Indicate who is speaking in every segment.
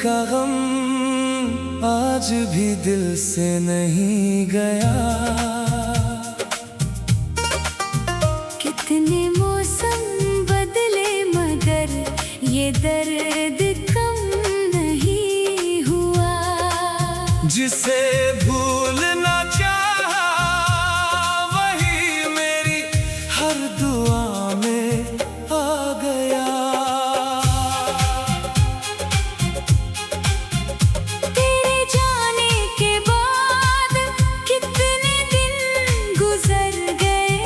Speaker 1: का गम आज भी दिल से नहीं गया।
Speaker 2: कितने मौसम बदले मगर ये दर्द कम नहीं हुआ।
Speaker 1: जिसे भूलना चाहा वही मेरी हर दुआ में आ गया।
Speaker 2: तेरे जाने के बाद कितने दिन गुजर गए,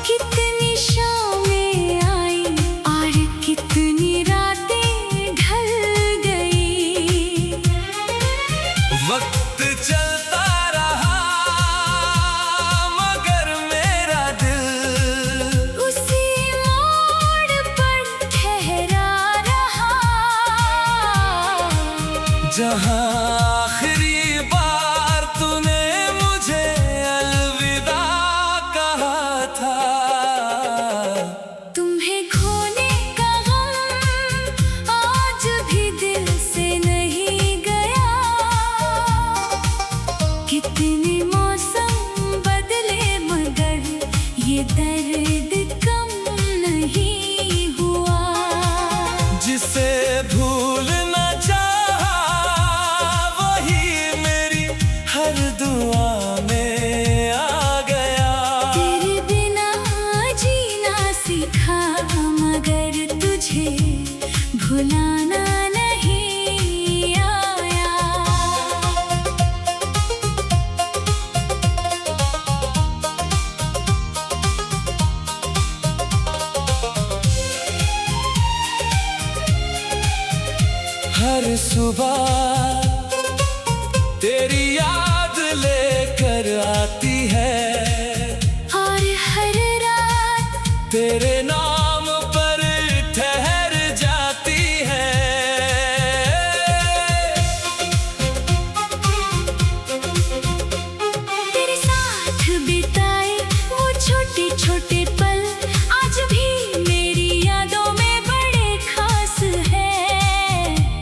Speaker 2: कितनी शामें आई और कितनी रातें ढल गई।
Speaker 1: वक्त चलता रहा मगर मेरा दिल
Speaker 2: उसी मोड़ पर ठहरा रहा,
Speaker 1: जहां आखिरी बार तूने मुझे अलविदा कहा था।
Speaker 2: तुम्हें खोने का गम आज भी दिल से नहीं गया। कितने मौसम बदले मगर ये दर्द कम नहीं हुआ।
Speaker 1: जिसे भूलना चाहा वही मेरी हर दुआ में आ गया।
Speaker 2: तेरे बिना जीना सीखा मगर तुझे भुलाना नहीं आया।
Speaker 1: हर सुबह तेरी याद लेकर आती है
Speaker 2: और हर रात
Speaker 1: तेरे नाम पर ठहर जाती है।
Speaker 2: तेरे साथ बिताए वो छोटे छोटे पल आज भी मेरी यादों में बड़े खास है।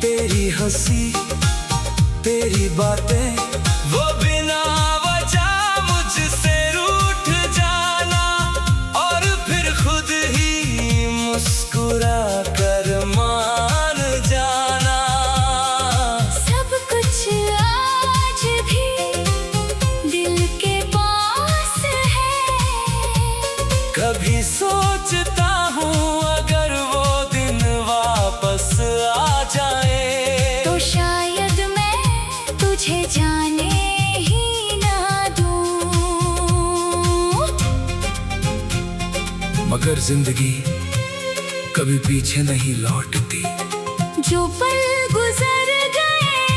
Speaker 1: तेरी हंसी तेरी बातें वो बिना वजह मुझसे रूठ जाना और फिर खुद ही मुस्कुरा कर मान जाना।
Speaker 2: सब कुछ आज भी दिल के पास है।
Speaker 1: कभी सोचता हूँ अगर वो दिन वापस आ जाए
Speaker 2: तो शायद मैं तुझे जाने ही ना दूं।
Speaker 1: मगर जिंदगी कभी पीछे नहीं लौटती।
Speaker 2: जो पल गुजर गए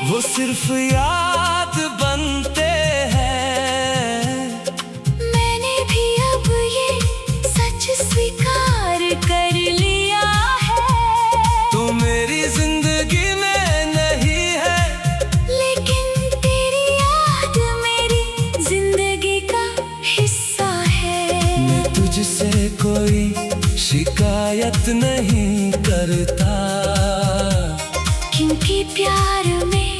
Speaker 1: वो सिर्फ याद बनते हैं।
Speaker 2: मैंने भी अब ये सच स्वीकार कर लिया है।
Speaker 1: तू मेरी जिंदगी में नहीं है
Speaker 2: लेकिन तेरी याद मेरी जिंदगी का हिस्सा है।
Speaker 1: मैं तुझसे कोई शिकायत नहीं करता
Speaker 2: क्योंकि प्यार में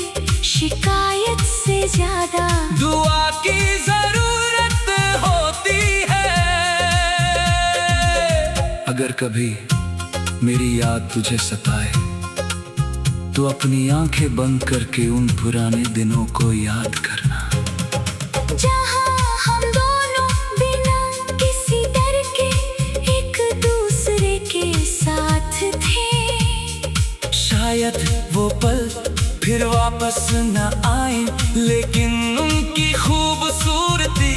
Speaker 2: शिकायत से ज्यादा
Speaker 1: दुआ की जरूरत होती है। अगर कभी मेरी याद तुझे सताए तो अपनी आंखें बंद करके उन पुराने दिनों को याद करना।
Speaker 2: जहां हम दोनों बिना किसी डर के एक दूसरे के साथ थे।
Speaker 1: शायद वो पल फिर वापस न आए लेकिन उनकी खूबसूरती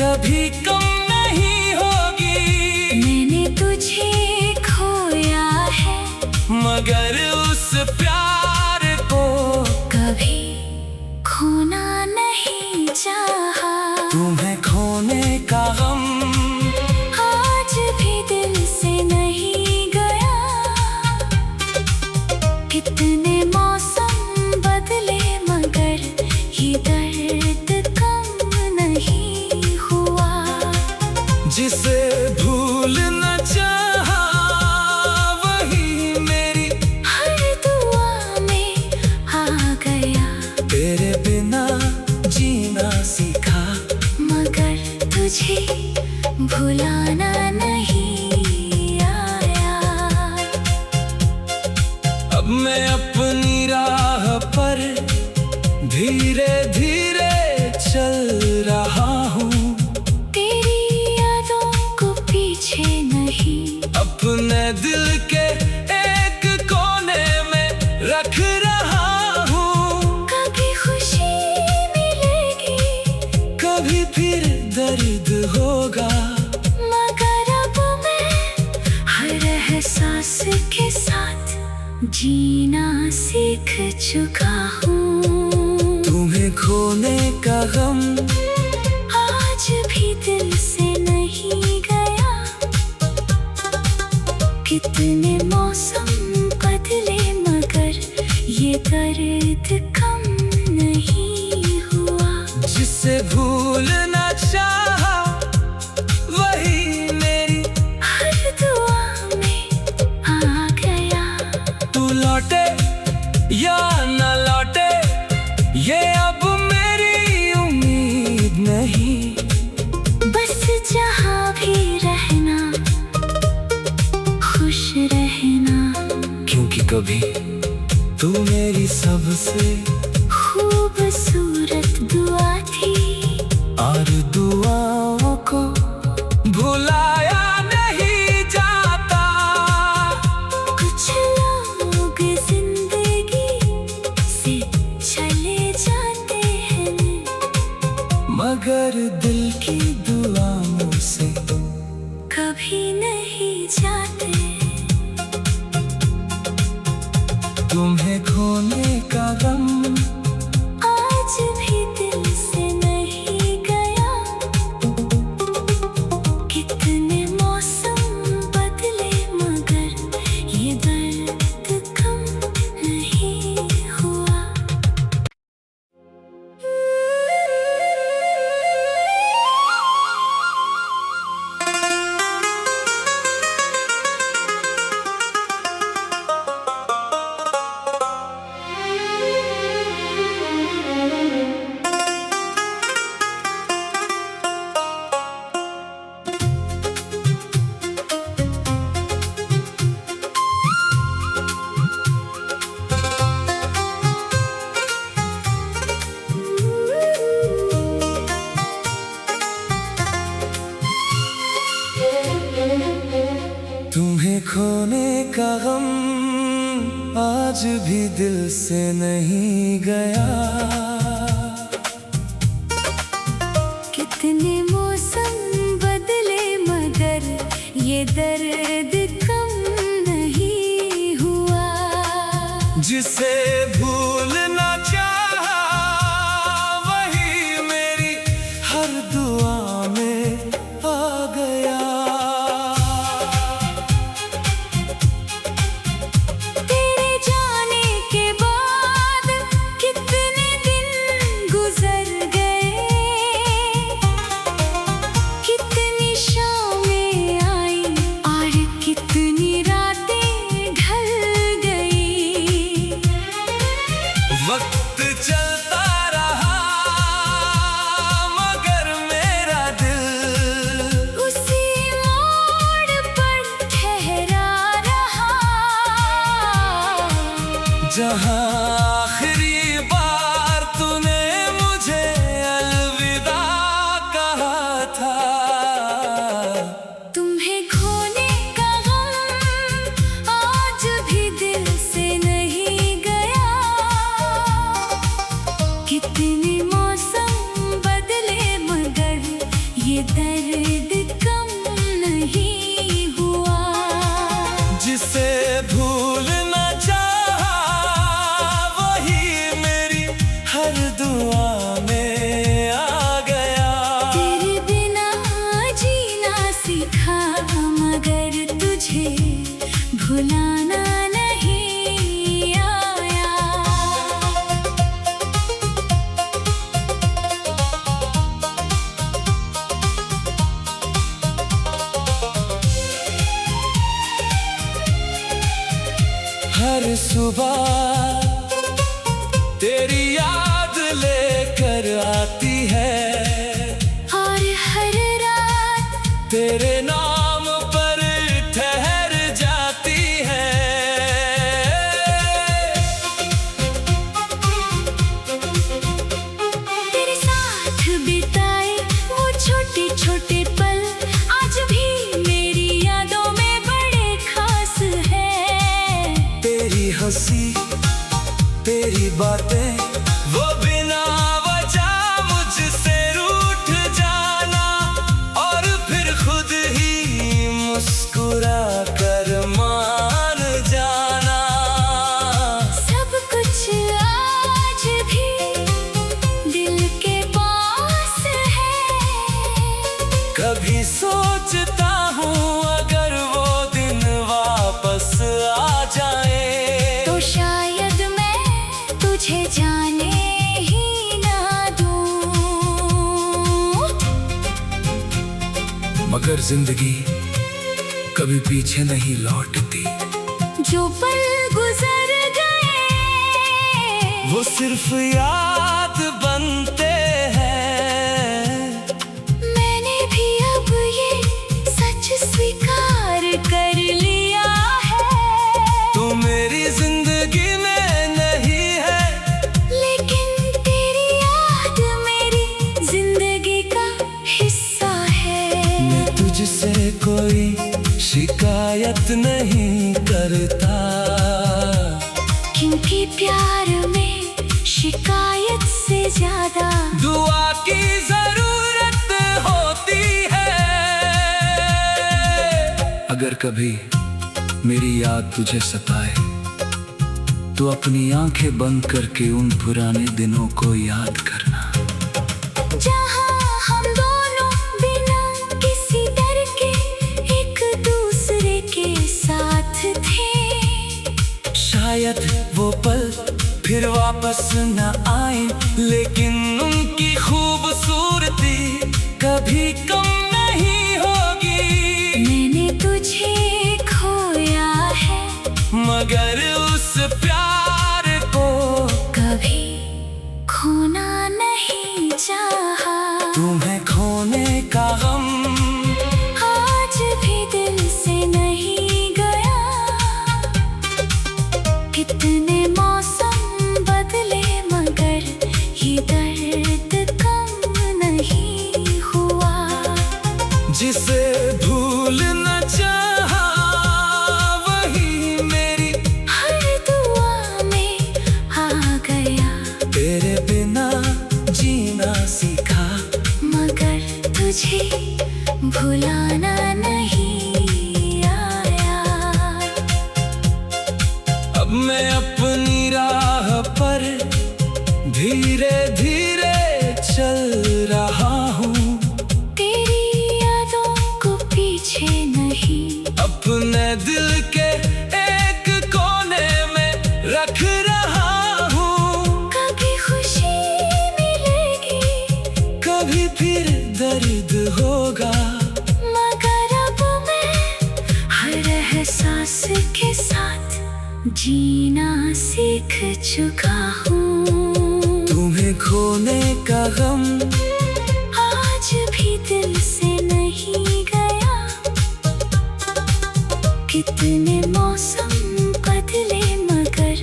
Speaker 1: कभी कम नहीं होगी।
Speaker 2: मैंने तुझे खोया है
Speaker 1: मगर उस प्यार को
Speaker 2: कभी खोना नहीं चाहा।
Speaker 1: तुम्हें खोने का गम
Speaker 2: आज भी दिल से नहीं गया। कितने मौसम बदले मगर ये दर्द कम
Speaker 1: धीरे धीरे चल रहा हूँ,
Speaker 2: तेरी यादों को पीछे नहीं,
Speaker 1: अपने दिल के एक कोने में रख रहा हूँ।
Speaker 2: कभी खुशी मिलेगी,
Speaker 1: कभी फिर दर्द होगा,
Speaker 2: मगर अब मैं हर एहसास के साथ जीना सीख चुका हूँ।
Speaker 1: तुम्हें खोने का गम
Speaker 2: आज भी दिल से नहीं गया, कितने मौसम बदले मगर ये दर्द कम नहीं हुआ।
Speaker 1: जिसे भूलना चाहा वही मेरी
Speaker 2: हर दुआ में आ गया।
Speaker 1: तू लौटे या न लौटे ये अब मेरी उम्मीद नहीं,
Speaker 2: बस जहाँ भी रहना खुश रहना,
Speaker 1: क्योंकि कभी तू मेरी सबसे
Speaker 2: खूबसूरत दुआ थी।
Speaker 1: और दुआओं को भुलाया नहीं जाता।
Speaker 2: कुछ लोग जिंदगी से चले जाते हैं,
Speaker 1: मगर दिल की दुआओं से
Speaker 2: कभी नहीं जाते।
Speaker 1: तुम्हें खोने का गम
Speaker 2: आज भी दिल से नहीं गया, कितने मौसम बदले मगर ये दर्द कम नहीं हुआ।
Speaker 1: तुम्हें खोने का गम आज भी दिल से नहीं गया।
Speaker 2: कितने मौसम बदले मगर ये दर्द कम नहीं हुआ।
Speaker 1: जिसे भूलना चाहा वही मेरी हर दुआ में आ गया।
Speaker 2: तेरे जाने के बाद कितने दिन गुजर गए, कितनी शामें आई और कितनी रातें ढल गई।
Speaker 1: वक्त चलता रहा मगर मेरा दिल
Speaker 2: उसी मोड़ पर ठहरा रहा,
Speaker 1: जहाँ आखिरी बार तूने मुझे अलविदा कहा था।
Speaker 2: तुम्हें खोने का गम आज भी दिल से नहीं गया, कितने मौसम बदले मगर ये दर्द कम नहीं हुआ।
Speaker 1: जिसे भूलना चाहा वही मेरी हर दुआ में आ गया।
Speaker 2: तेरे बिना जीना सीखा मगर तुझे भुलाना नहीं आया।
Speaker 1: हर सुबह तेरी याद लेकर आती है,
Speaker 2: और हर रात
Speaker 1: तेरे नाम पर ठहर जाती है। मगर जिंदगी कभी पीछे नहीं लौटती।
Speaker 2: जो पल गुजर गए
Speaker 1: वो सिर्फ याद बनते हैं।
Speaker 2: मैंने भी अब ये सच स्वीकार कर लिया है।
Speaker 1: तू मेरी जिंदगी में नहीं है,
Speaker 2: लेकिन तेरी याद मेरी जिंदगी का हिस्सा है।
Speaker 1: मैं तुझसे कोई शिकायत नहीं करता,
Speaker 2: क्योंकि प्यार में शिकायत से ज्यादा
Speaker 1: दुआ की जरूरत होती है। अगर कभी मेरी याद तुझे सताए तो अपनी आंखें बंद करके उन पुराने दिनों को याद करना,
Speaker 2: जहाँ हम दोनों बिना किसी डर के एक दूसरे के साथ थे।
Speaker 1: शायद वो पल फिर वापस न आए, लेकिन उनकी खूबसूरती कभी कम नहीं होगी।
Speaker 2: मैंने तुझे खोया है,
Speaker 1: मगर उस प्यार को
Speaker 2: कभी खोना नहीं चाहा।
Speaker 1: तुम्हें खोने का गम
Speaker 2: आज भी दिल से नहीं गया। कितने मौसम बदले मगर ये दर्द कम नहीं हुआ।
Speaker 1: जिसे भूल न चाहा वही मेरी
Speaker 2: हर दुआ में आ गया,
Speaker 1: तेरे बिना जीना सीखा।
Speaker 2: मगर तुझे भुलाना नहीं आया।
Speaker 1: अब मैं अपनी राह पर धीरे धीरे चल रहा हूँ,
Speaker 2: तेरी यादों को पीछे नहीं,
Speaker 1: अपने दिल के एक कोने में रख रहा हूँ।
Speaker 2: कभी खुशी मिलेगी,
Speaker 1: कभी फिर दर्द होगा,
Speaker 2: मगर अब मैं हर एहसास के साथ जीना सीख चुका हूँ।
Speaker 1: तुम्हें खोने का गम
Speaker 2: आज भी दिल से नहीं गया। कितने मौसम बदले मगर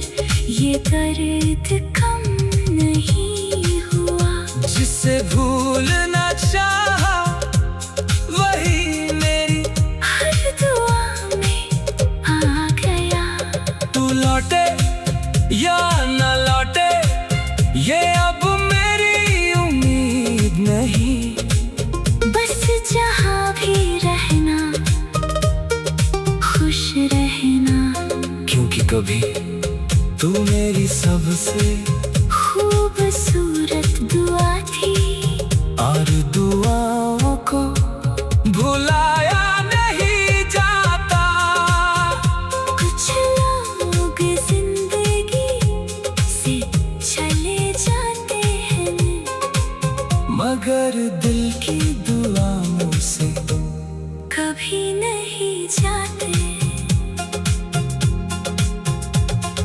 Speaker 2: ये दर्द कम नहीं हुआ।
Speaker 1: जिसे भूल न चाहा वही मेरी
Speaker 2: हर दुआ में आ गया।
Speaker 1: तू लौटे या न लौटे ये अब मेरी उम्मीद नहीं।
Speaker 2: बस जहाँ भी रहना खुश रहना,
Speaker 1: क्योंकि कभी तू मेरी सबसे
Speaker 2: खूबसूरत दुआ थी।
Speaker 1: और दुआओं को भुलाया नहीं जाता।
Speaker 2: कुछ लोग जिंदगी से चले जाते हैं,
Speaker 1: मगर दिल की दुआओं से
Speaker 2: कभी नहीं जाते।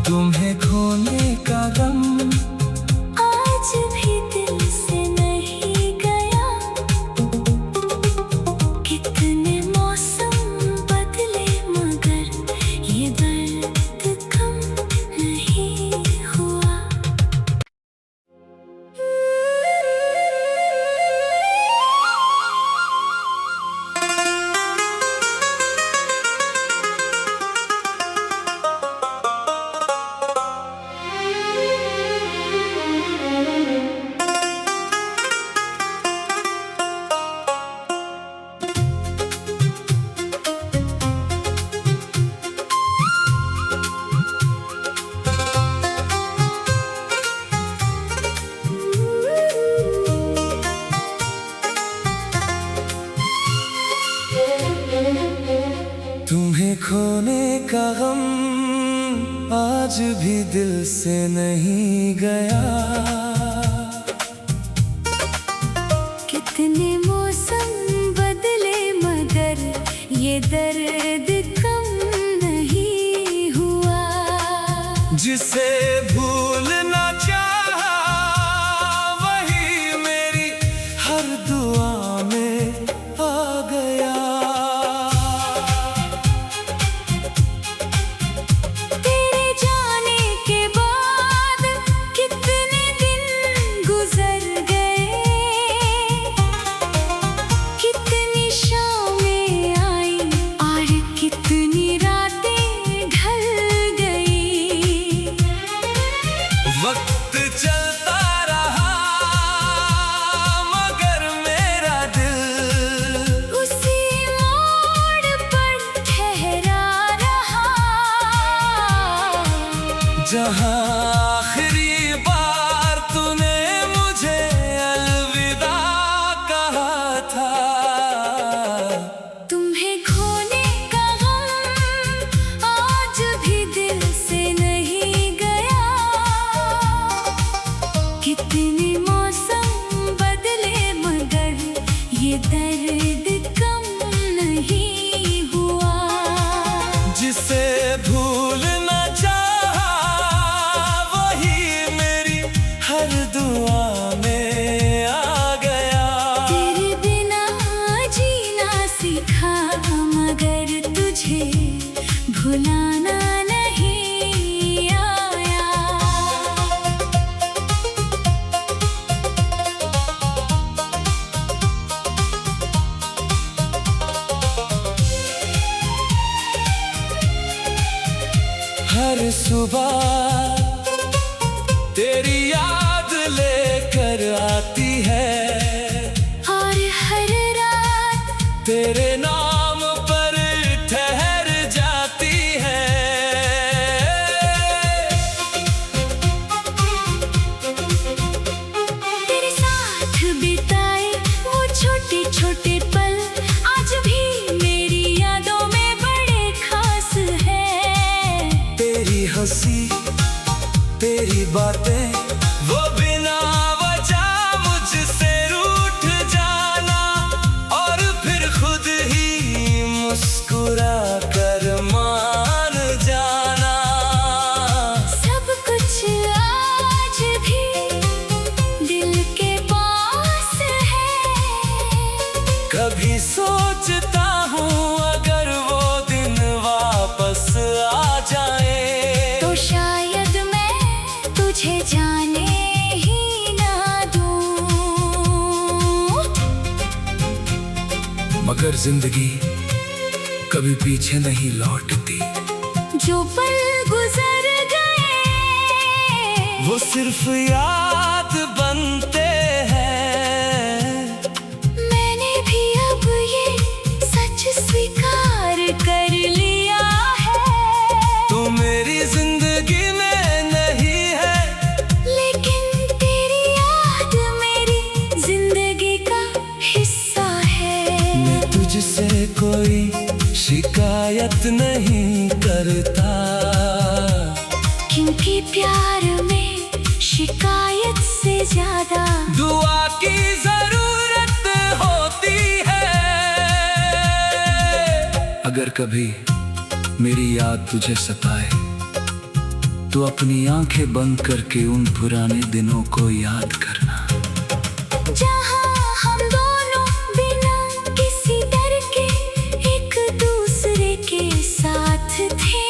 Speaker 1: तुम्हें खोने का गम
Speaker 2: आज भी दिल से नहीं गया। कितने मौसम बदले मगर ये दर्द कम नहीं हुआ।
Speaker 1: तुम्हें खोने का गम आज भी दिल से नहीं गया।
Speaker 2: कितने मौसम बदले मगर ये दर्द कम नहीं हुआ।
Speaker 1: जिसे भूलना चाहा वही मेरी हर दुआ में आ गया।
Speaker 2: तेरे जाने के बाद कितने दिन गुजर गए, कितनी शामें आई और कितनी रातें ढल गई।
Speaker 1: वक्त चलता रहा मगर मेरा दिल
Speaker 2: उसी मोड़ पर ठहरा रहा,
Speaker 1: जहां आखिरी बार तूने मुझे अलविदा कहा था।
Speaker 2: तुम्हें खोने का गम आज भी दिल से नहीं गया। कितने मौसम बदले मगर ये दर्द कम नहीं हुआ।
Speaker 1: जिसे भूलना चाहा वही मेरी हर दुआ में आ गया।
Speaker 2: तेरे बिना जीना सीखा मगर तुझे भुलाना नहीं आया।
Speaker 1: हर सुबह तेरी याद लेकर आती है
Speaker 2: और हर रात
Speaker 1: तेरे नाम पर ठहर जाती है।
Speaker 2: तेरे साथ बिताए वो छोटे छोटे पल आज भी मेरी यादों में बड़े खास है।
Speaker 1: तेरी हंसी तेरी बातें वो बिना वजह मुझसे रूठ जाना और फिर खुद ही मुस्कुरा कर मान जाना।
Speaker 2: सब कुछ आज भी दिल के पास है।
Speaker 1: कभी सोचता हूँ अगर वो दिन वापस आ जाए
Speaker 2: तो शायद मैं तुझे जाने ही ना दूं।
Speaker 1: मगर जिंदगी कभी पीछे नहीं लौटती।
Speaker 2: जो पल गुजर गए
Speaker 1: वो सिर्फ याद बनते हैं।
Speaker 2: मैंने भी अब ये सच स्वीकार कर लिया है।
Speaker 1: तू मेरी जिंदगी में नहीं है
Speaker 2: लेकिन तेरी याद मेरी जिंदगी का हिस्सा है।
Speaker 1: मैं तुझसे कोई शिकायत नहीं करता
Speaker 2: क्योंकि प्यार में शिकायत से ज्यादा
Speaker 1: दुआ की जरूरत होती है। अगर कभी मेरी याद तुझे सताए तो अपनी आंखें बंद करके उन पुराने दिनों को याद करना।
Speaker 2: जहाँ हम दोनों बिना किसी डर के एक दूसरे के साथ थे।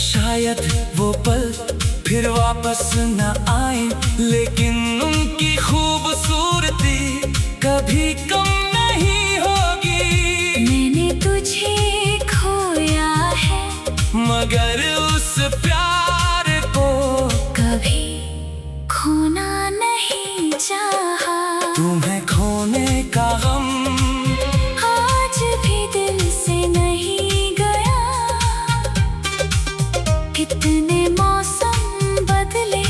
Speaker 1: शायद वो पल फिर वापस न आए लेकिन उनकी खूबसूरती कभी कम नहीं होगी।
Speaker 2: मैंने तुझे खोया है
Speaker 1: मगर उस प्यार को
Speaker 2: कभी खोना नहीं चाहा।
Speaker 1: तुम्हें खोने का गम
Speaker 2: आज भी दिल से नहीं गया। कितने मौसम बदले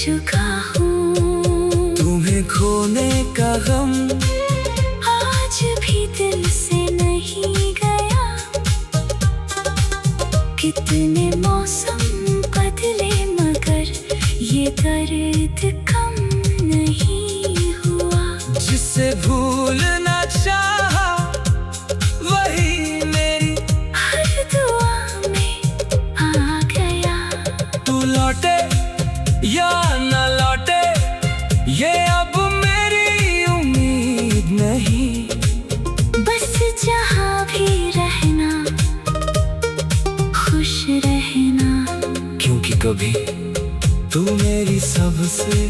Speaker 2: चुका हूँ।
Speaker 1: तुम्हें खोने का गम
Speaker 2: आज भी दिल से नहीं गया। कितने मौसम बदले मगर ये दर्द कम नहीं हुआ।
Speaker 1: जिसे भूलना चाहा वही मेरी
Speaker 2: हर दुआ में आ गया।
Speaker 1: तू लौटे या न लौटे ये अब मेरी उम्मीद नहीं।
Speaker 2: बस जहाँ भी रहना खुश रहना।
Speaker 1: क्योंकि कभी तू मेरी सबसे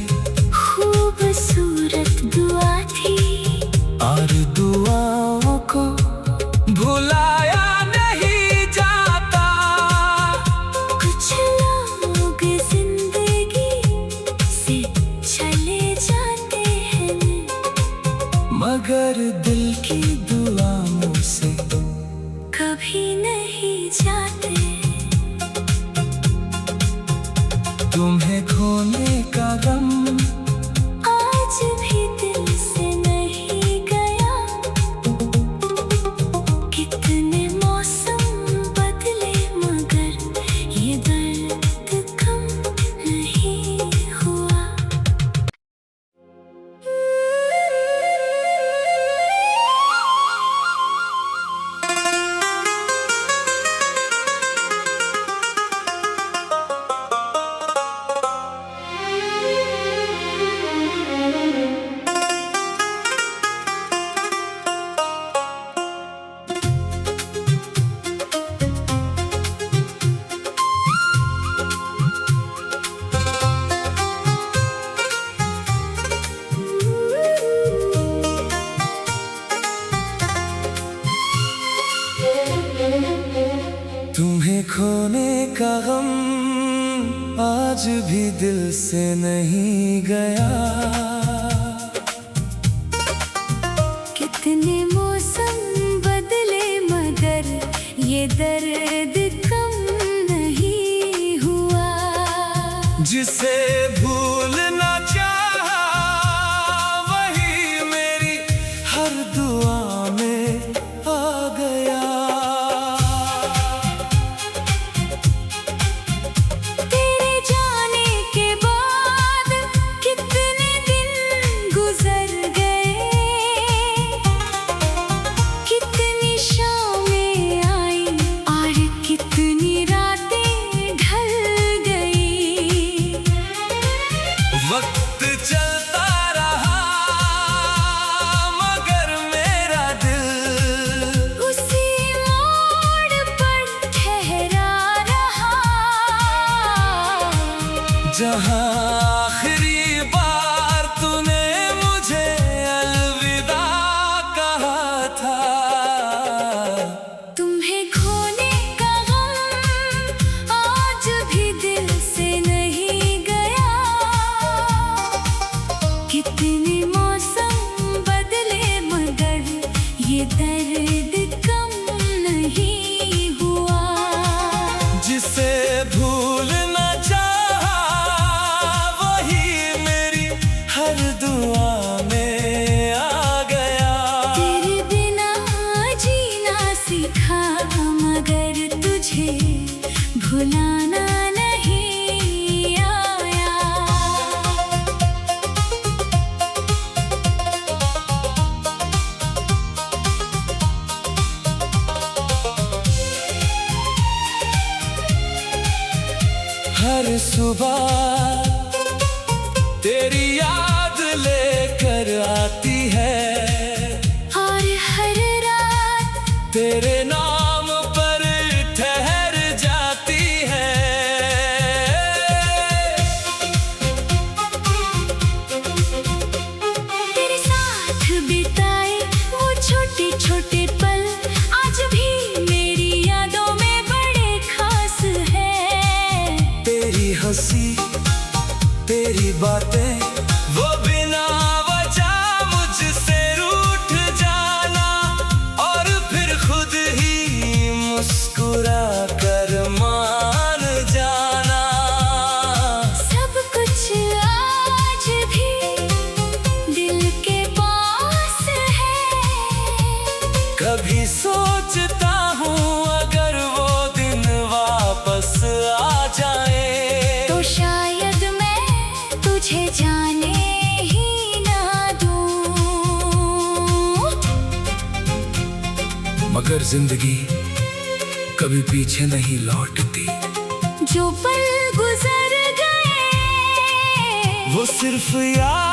Speaker 2: खूबसूरत दुआ थी।
Speaker 1: और दुआओं को भुलाया नहीं जाता।
Speaker 2: कुछ लोग जिंदगी से चले जाते हैं
Speaker 1: मगर दिल की दुआओं से
Speaker 2: कभी नहीं जाते।
Speaker 1: तुम्हें खोने का गम
Speaker 2: आज भी दिल से नहीं गया। कितने मौसम बदले मगर ये दर्द कम नहीं हुआ।
Speaker 1: तुम्हें खोने का गम आज भी दिल से नहीं गया।
Speaker 2: कितने मौसम बदले मगर ये दर्द कम नहीं हुआ।
Speaker 1: जिसे भूलना चाहा वही मेरी हर दुआ में आ गया।
Speaker 2: तेरे जाने के बाद कितने दिन गुजर गए। कितनी शामें आई और कितनी रातें ढल गई।
Speaker 1: वक्त चलता रहा मगर मेरा दिल
Speaker 2: उसी मोड़ पर ठहरा रहा।
Speaker 1: जहाँ आखिरी बार तूने मुझे अलविदा कहा था।
Speaker 2: तुम्हें खोने का गम आज भी दिल से नहीं गया। कितने मौसम बदले मगर ये दर्द कम नहीं हुआ।
Speaker 1: जिसे भूलना चाहा वही मेरी हर दुआ में आ गया।
Speaker 2: तेरे बिना जीना सीखा मगर तुझे भुलाना नहीं आया।
Speaker 1: हर सुबह तेरी याद लेकर आती है
Speaker 2: और हर रात
Speaker 1: तेरे नाम पर ठहर जाती है।
Speaker 2: तेरे साथ बिताए वो छोटे छोटे पल आज भी मेरी यादों में बड़े खास है।
Speaker 1: तेरी हंसी तेरी बातें वो बिना वजह मुझसे रूठ जाना और फिर खुद ही मुस्कुरा कर मान जाना।
Speaker 2: सब कुछ
Speaker 1: मगर जिंदगी कभी पीछे नहीं लौटती।
Speaker 2: जो पल गुजर गए
Speaker 1: वो सिर्फ याद